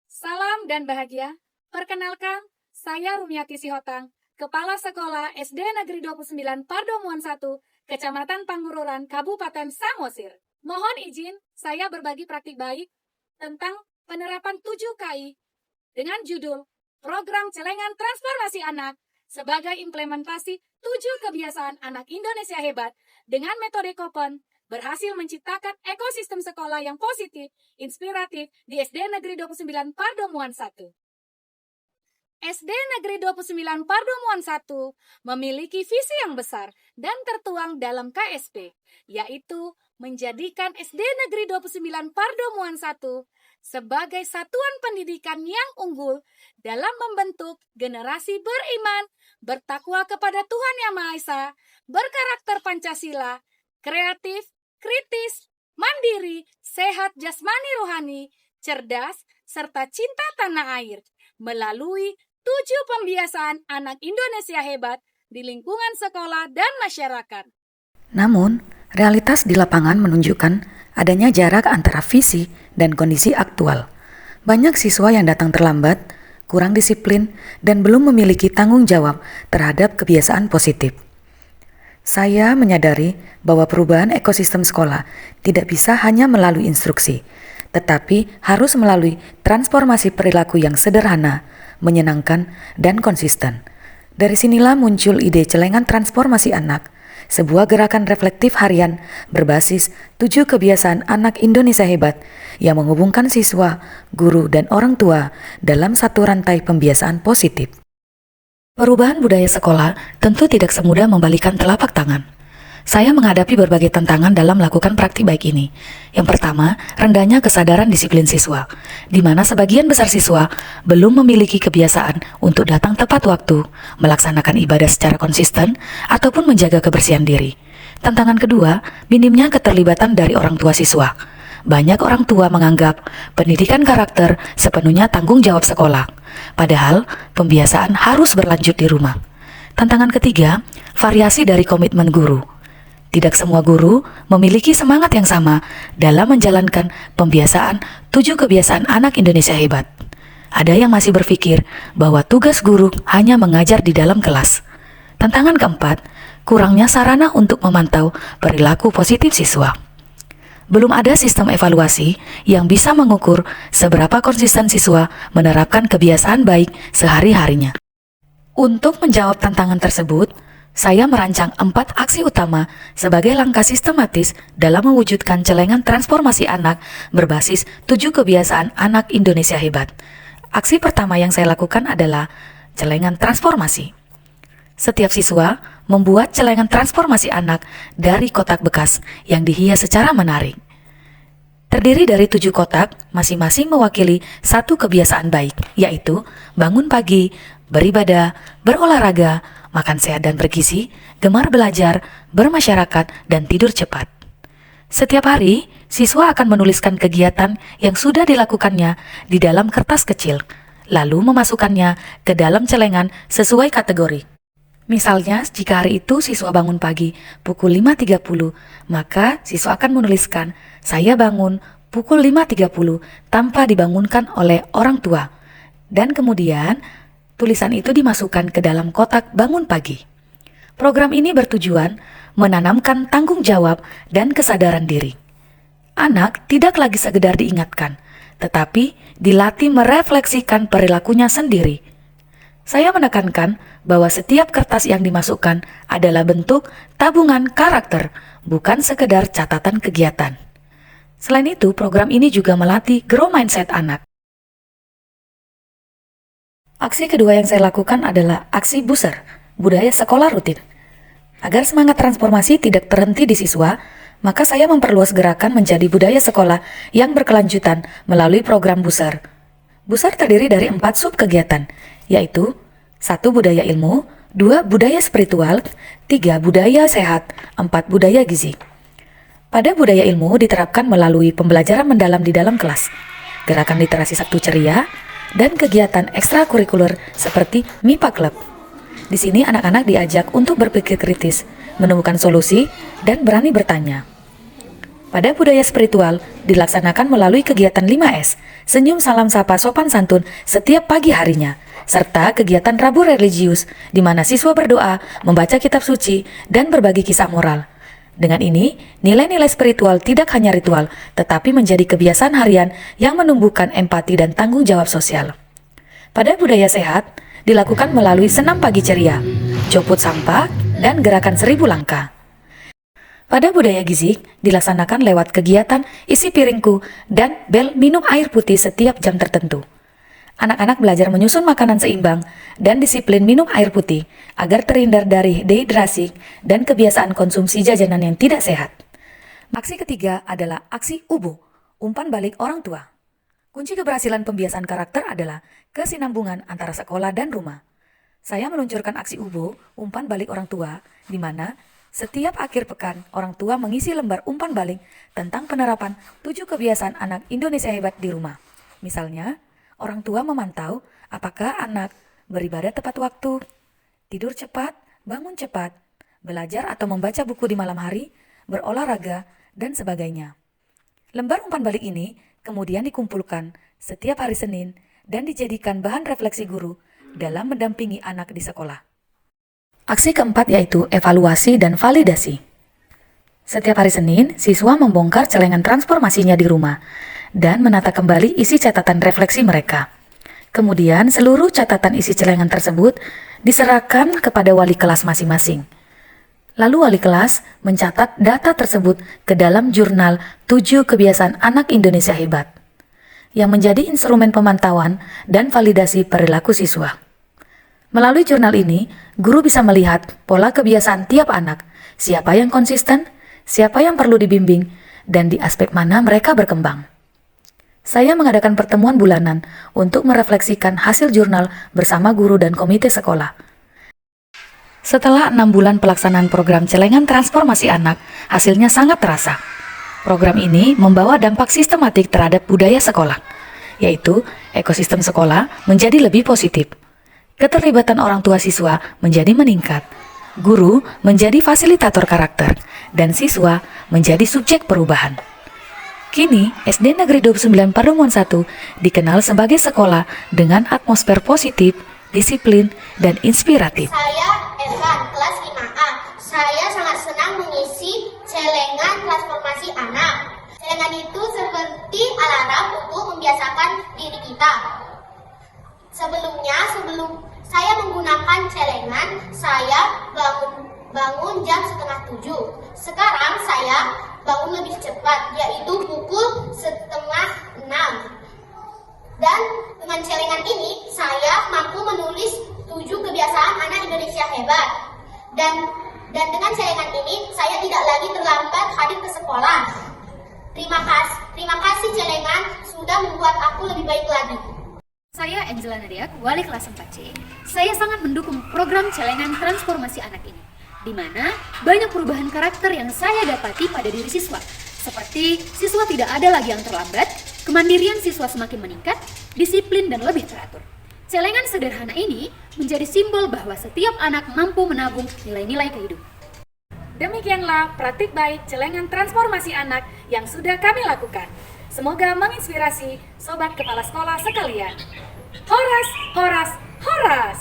Salam dan bahagia. Perkenalkan, saya Rumiati Sihotang, Kepala Sekolah SD Negeri 29 Pardomuan 1, Kecamatan Panggururan, Kabupaten Samosir. Mohon izin, saya berbagi praktik baik tentang penerapan 7KI dengan judul Program Celengan Transformasi Anak sebagai implementasi 7 kebiasaan anak Indonesia hebat dengan metode Kopen berhasil menciptakan ekosistem sekolah yang positif, inspiratif di SD Negeri 29 Pardomuan 1. SD Negeri 29 Pardomuan 1 memiliki visi yang besar dan tertuang dalam KSP, yaitu menjadikan SD Negeri 29 Pardomuan 1 sebagai satuan pendidikan yang unggul dalam membentuk generasi beriman, bertakwa kepada Tuhan Yang Maha Esa, berkarakter Pancasila, kreatif, kritis, mandiri, sehat jasmani rohani, cerdas, serta cinta tanah air melalui 7 pembiasaan anak Indonesia hebat di lingkungan sekolah dan masyarakat. Namun, realitas di lapangan menunjukkan adanya jarak antara visi dan kondisi aktual. Banyak siswa yang datang terlambat, kurang disiplin, dan belum memiliki tanggung jawab terhadap kebiasaan positif. Saya menyadari bahwa perubahan ekosistem sekolah tidak bisa hanya melalui instruksi, tetapi harus melalui transformasi perilaku yang sederhana, menyenangkan, dan konsisten. Dari sinilah muncul ide Celengan Transformasi Anak, sebuah gerakan reflektif harian berbasis 7 kebiasaan anak Indonesia hebat yang menghubungkan siswa, guru, dan orang tua dalam satu rantai pembiasaan positif. Perubahan budaya sekolah tentu tidak semudah membalikan telapak tangan. Saya menghadapi berbagai tantangan dalam melakukan praktik baik ini. Yang pertama, rendahnya kesadaran disiplin siswa, di mana sebagian besar siswa belum memiliki kebiasaan untuk datang tepat waktu, melaksanakan ibadah secara konsisten, ataupun menjaga kebersihan diri. Tantangan kedua, minimnya keterlibatan dari orang tua siswa. Banyak orang tua menganggap pendidikan karakter sepenuhnya tanggung jawab sekolah, padahal pembiasaan harus berlanjut di rumah. Tantangan ketiga, variasi dari komitmen guru. Tidak semua guru memiliki semangat yang sama dalam menjalankan pembiasaan 7 kebiasaan anak Indonesia hebat. Ada yang masih berpikir bahwa tugas guru hanya mengajar di dalam kelas. Tantangan keempat, kurangnya sarana untuk memantau perilaku positif siswa. Belum ada sistem evaluasi yang bisa mengukur seberapa konsisten siswa menerapkan kebiasaan baik sehari-harinya. Untuk menjawab tantangan tersebut, saya merancang 4 aksi utama sebagai langkah sistematis dalam mewujudkan celengan transformasi anak berbasis 7 kebiasaan anak Indonesia hebat. Aksi pertama yang saya lakukan adalah celengan transformasi. Setiap siswa membuat celengan transformasi anak dari kotak bekas yang dihias secara menarik. Terdiri dari 7 kotak, masing-masing mewakili 1 kebiasaan baik, yaitu bangun pagi, beribadah, berolahraga, makan sehat dan bergizi, gemar belajar, bermasyarakat, dan tidur cepat. Setiap hari, siswa akan menuliskan kegiatan yang sudah dilakukannya di dalam kertas kecil, lalu memasukkannya ke dalam celengan sesuai kategori. Misalnya, jika hari itu siswa bangun pagi pukul 5.30, maka siswa akan menuliskan, "Saya bangun pukul 5.30 tanpa dibangunkan oleh orang tua." Dan kemudian, tulisan itu dimasukkan ke dalam kotak bangun pagi. Program ini bertujuan menanamkan tanggung jawab dan kesadaran diri. Anak tidak lagi sekedar diingatkan, tetapi dilatih merefleksikan perilakunya sendiri. Saya menekankan bahwa setiap kertas yang dimasukkan adalah bentuk tabungan karakter, bukan sekedar catatan kegiatan. Selain itu, program ini juga melatih grow mindset anak. Aksi kedua yang saya lakukan adalah aksi booster, budaya sekolah rutin. Agar semangat transformasi tidak terhenti di siswa, maka saya memperluas gerakan menjadi budaya sekolah yang berkelanjutan melalui program booster. Booster terdiri dari 4 sub kegiatan, yaitu 1 budaya ilmu, 2 budaya spiritual, 3 budaya sehat, 4 budaya gizi. Pada budaya ilmu diterapkan melalui pembelajaran mendalam di dalam kelas, gerakan literasi Sabtu ceria, dan kegiatan ekstrakurikuler seperti MIPA Club. Di sini anak-anak diajak untuk berpikir kritis, menemukan solusi, dan berani bertanya. Pada budaya spiritual, dilaksanakan melalui kegiatan 5S, senyum salam sapa sopan santun setiap pagi harinya, serta kegiatan Rabu religius, di mana siswa berdoa, membaca kitab suci, dan berbagi kisah moral. Dengan ini, nilai-nilai spiritual tidak hanya ritual, tetapi menjadi kebiasaan harian yang menumbuhkan empati dan tanggung jawab sosial. Pada budaya sehat, dilakukan melalui senam pagi ceria, copot sampah, dan gerakan 1000 langkah. Pada budaya gizi, dilaksanakan lewat kegiatan isi piringku dan bel minum air putih setiap jam tertentu. Anak-anak belajar menyusun makanan seimbang dan disiplin minum air putih agar terhindar dari dehidrasi dan kebiasaan konsumsi jajanan yang tidak sehat. Aksi ketiga adalah aksi UBU, umpan balik orang tua. Kunci keberhasilan pembiasaan karakter adalah kesinambungan antara sekolah dan rumah. Saya meluncurkan aksi UBU, umpan balik orang tua, di mana setiap akhir pekan orang tua mengisi lembar umpan balik tentang penerapan 7 kebiasaan anak Indonesia hebat di rumah. Misalnya, orang tua memantau apakah anak beribadah tepat waktu, tidur cepat, bangun cepat, belajar atau membaca buku di malam hari, berolahraga, dan sebagainya. Lembar umpan balik ini kemudian dikumpulkan setiap hari Senin dan dijadikan bahan refleksi guru dalam mendampingi anak di sekolah. Aksi keempat yaitu evaluasi dan validasi. Setiap hari Senin, siswa membongkar celengan transformasinya di rumah dan menata kembali isi catatan refleksi mereka. Kemudian, seluruh catatan isi celengan tersebut diserahkan kepada wali kelas masing-masing. Lalu wali kelas mencatat data tersebut ke dalam jurnal 7 kebiasaan anak Indonesia hebat, yang menjadi instrumen pemantauan dan validasi perilaku siswa. Melalui jurnal ini, guru bisa melihat pola kebiasaan tiap anak, siapa yang konsisten, siapa yang perlu dibimbing, dan di aspek mana mereka berkembang. Saya mengadakan pertemuan bulanan untuk merefleksikan hasil jurnal bersama guru dan komite sekolah. Setelah 6 bulan pelaksanaan program celengan transformasi anak, hasilnya sangat terasa. Program ini membawa dampak sistematik terhadap budaya sekolah, yaitu ekosistem sekolah menjadi lebih positif. Keterlibatan orang tua siswa menjadi meningkat, guru menjadi fasilitator karakter, dan siswa menjadi subjek perubahan. Kini, SD Negeri 29 Pademuan 1 dikenal sebagai sekolah dengan atmosfer positif, disiplin, dan inspiratif. Saya Evan, kelas 5A. Saya sangat senang mengisi celengan transformasi anak. Celengan itu seperti alarm untuk membiasakan diri kita. Sebelum saya menggunakan celengan, saya bangun jam setengah 7. Sekarang saya bangun lebih cepat, yaitu pukul setengah 6. Dan dengan celengan ini, saya mampu menulis 7 kebiasaan anak Indonesia hebat. Dan dengan celengan ini, saya tidak lagi terlambat hadir ke sekolah. Terima kasih celengan sudah membuat aku lebih baik lagi. Saya Angela Nadia, wali kelas 4C. Saya sangat mendukung program celengan transformasi anak ini, di mana banyak perubahan karakter yang saya dapati pada diri siswa, seperti siswa tidak ada lagi yang terlambat, kemandirian siswa semakin meningkat, disiplin dan lebih teratur. Celengan sederhana ini menjadi simbol bahwa setiap anak mampu menabung nilai-nilai kehidupan. Demikianlah praktik baik celengan transformasi anak yang sudah kami lakukan. Semoga menginspirasi sobat kepala sekolah sekalian. Horas, horas, horas!